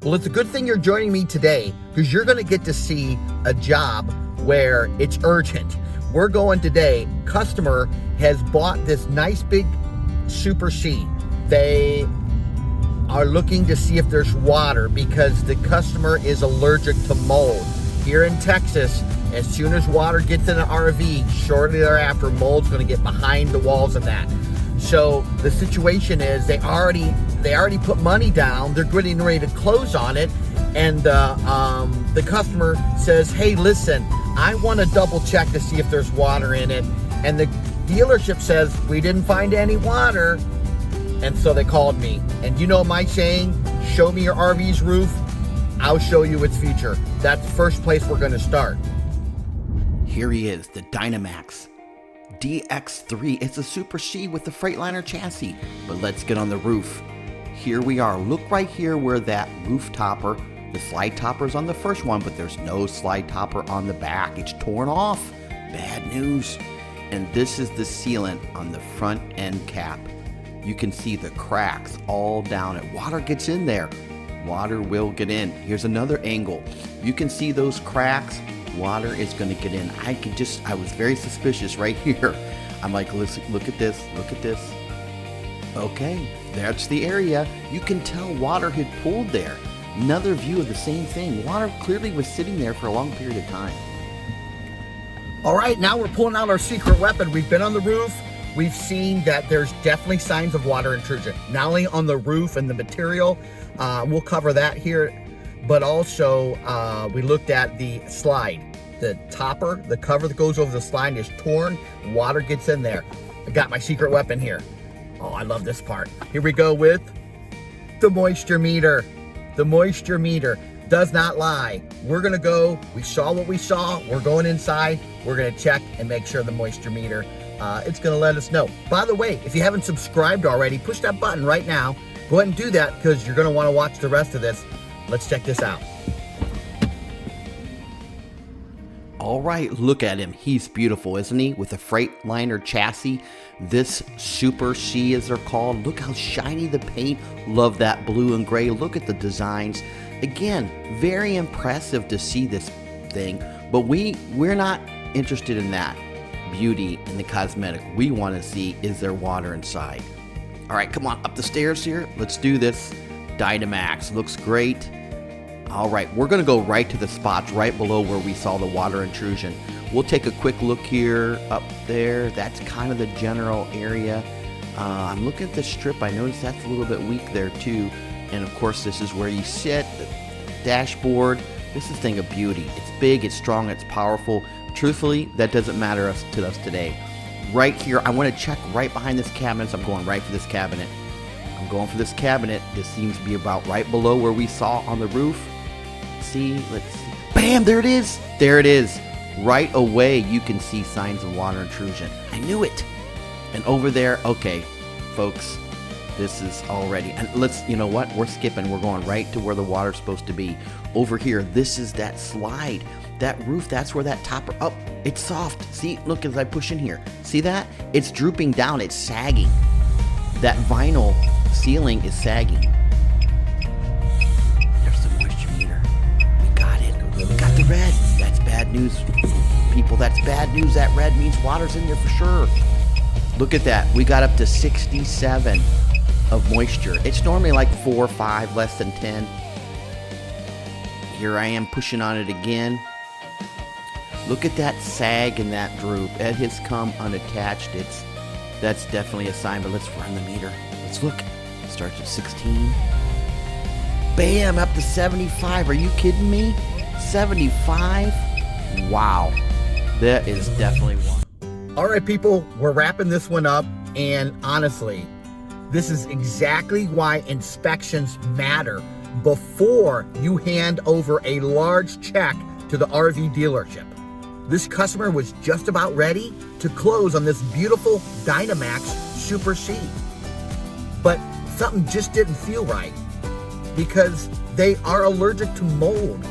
Well, it's a good thing you're joining me today because you're going to get to see a job where it's urgent. We're going today. Customer has bought this nice big Super C. They are looking to see if there's water because the customer is allergic to mold. Here in Texas, as soon as water gets in an RV, shortly thereafter, mold's going to get behind the walls of that. So the situation is they already put money down. They're getting ready to close on it, and the customer says, "Hey, listen, I want to double check to see if there's water in it." And the dealership says, "We didn't find any water." And so they called me. And you know my saying, show me your RV's roof, I'll show you its future. That's the first place we're going to start. Here he is, the Dynamax DX3. It's a Super C with the Freightliner chassis. But let's get on the roof. Here we are. Look right here where that roof topper, the slide topper is on the first one, but there's no slide topper on the back. It's torn off. Bad news. And this is the sealant on the front end cap. You can see the cracks all down it. Water gets in there. Water will get in. Here's another angle. You can see those cracks. Water is going to get in. I was very suspicious right here. I'm like, listen, look at this, look at this. Okay, that's the area. You can tell water had pooled there. Another view of the same thing. Water clearly was sitting there for a long period of time. All right, now we're pulling out our secret weapon. We've been on the roof. We've seen that there's definitely signs of water intrusion, not only on the roof and the material. We'll cover that here, but also we looked at the slide. The topper, the cover that goes over the slide is torn. Water gets in there. I got my secret weapon here. Oh, I love this part. Here we go with the moisture meter. The moisture meter does not lie. We're gonna go, we saw what we saw. We're going inside. We're gonna check and make sure the moisture meter, it's gonna let us know. By the way, if you haven't subscribed already, push that button right now. Go ahead and do that because you're gonna wanna watch the rest of this. Let's check this out. All right, look at him. He's beautiful, isn't he? With a Freightliner chassis. This Super C, as they're called. Look how shiny the paint. Love that blue and gray. Look at the designs. Again, very impressive to see this thing, but we're not interested in that beauty and the cosmetic. We want to see, is there water inside? All right, come on, up the stairs here. Let's do this. Dynamax looks great. All right, we're going to go right to the spots right below where we saw the water intrusion. We'll take a quick look here, up there. That's kind of the general area. I'm looking at the strip. I noticed that's a little bit weak there too. And of course, this is where you sit, the dashboard. This is a thing of beauty. It's big, it's strong, it's powerful. Truthfully, that doesn't matter to us today. Right here, I want to check right behind this cabinet, so I'm going right for this cabinet. I'm going for this cabinet. This seems to be about right below where we saw on the roof. Let's see. Bam, there it is. There it is. Right away, you can see signs of water intrusion. I knew it. And over there, okay, folks, this is already, and you know what? We're skipping. We're going right to where the water's supposed to be. Over here, this is that slide. That roof, that's where that topper, oh, it's soft. See, look as I push in here. See that? It's drooping down. It's sagging. That vinyl ceiling is sagging. There's the moisture meter. We got it. We got the red. That's bad news, people. That's bad news. That red means water's in there for sure. Look at that. We got up to 67 of moisture. It's normally like 4 or 5, less than 10. Here I am pushing on it again. Look at that sag and that droop. It has come unattached. That's definitely a sign, but let's run the meter. Let's look. It starts at 16. Bam, up to 75. Are you kidding me? 75? Wow. That is definitely one. All right, people, we're wrapping this one up, and honestly, this is exactly why inspections matter before you hand over a large check to the RV dealership. This customer was just about ready to close on this beautiful Dynamax Super C. But something just didn't feel right because they are allergic to mold.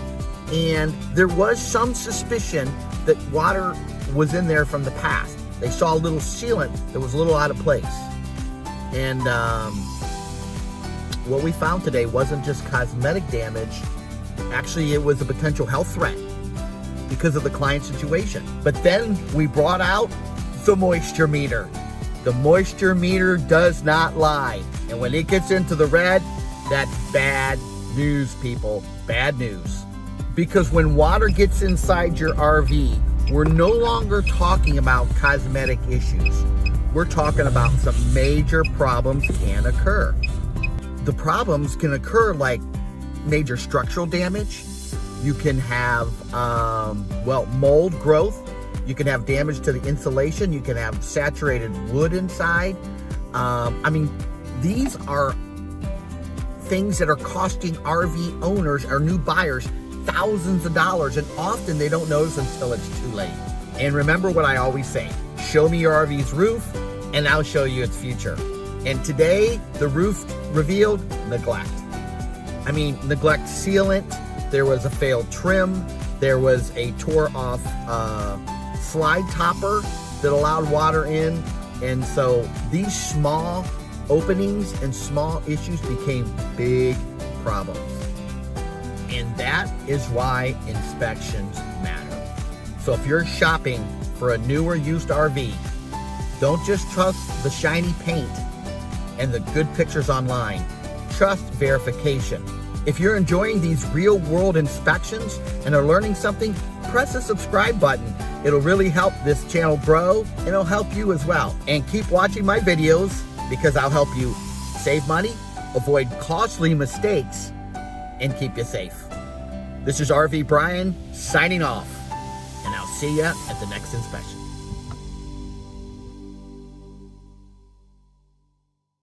And there was some suspicion that water was in there from the past. They saw a little sealant that was a little out of place. And what we found today wasn't just cosmetic damage. Actually, it was a potential health threat because of the client situation. But then we brought out the moisture meter. The moisture meter does not lie. And when it gets into the red, that's bad news, people. Bad news. Because when water gets inside your RV, we're no longer talking about cosmetic issues. We're talking about some major problems can occur. The problems can occur like major structural damage. You can have, mold growth. You can have damage to the insulation. You can have saturated wood inside. These are things that are costing RV owners or new buyers thousands of dollars, and often they don't notice until it's too late. And remember what I always say, show me your RV's roof and I'll show you its future. And today, the roof revealed neglect. Neglect sealant, there was a failed trim, there was a tore off slide topper that allowed water in. And so these small openings and small issues became big problems. And that is why inspections matter. So if you're shopping for a new or used RV, don't just trust the shiny paint and the good pictures online. Trust verification. If you're enjoying these real-world inspections and are learning something, press the subscribe button. It'll really help this channel grow, and it'll help you as well. And keep watching my videos because I'll help you save money, avoid costly mistakes, and keep you safe. This is RV Brian signing off, and I'll see you at the next inspection.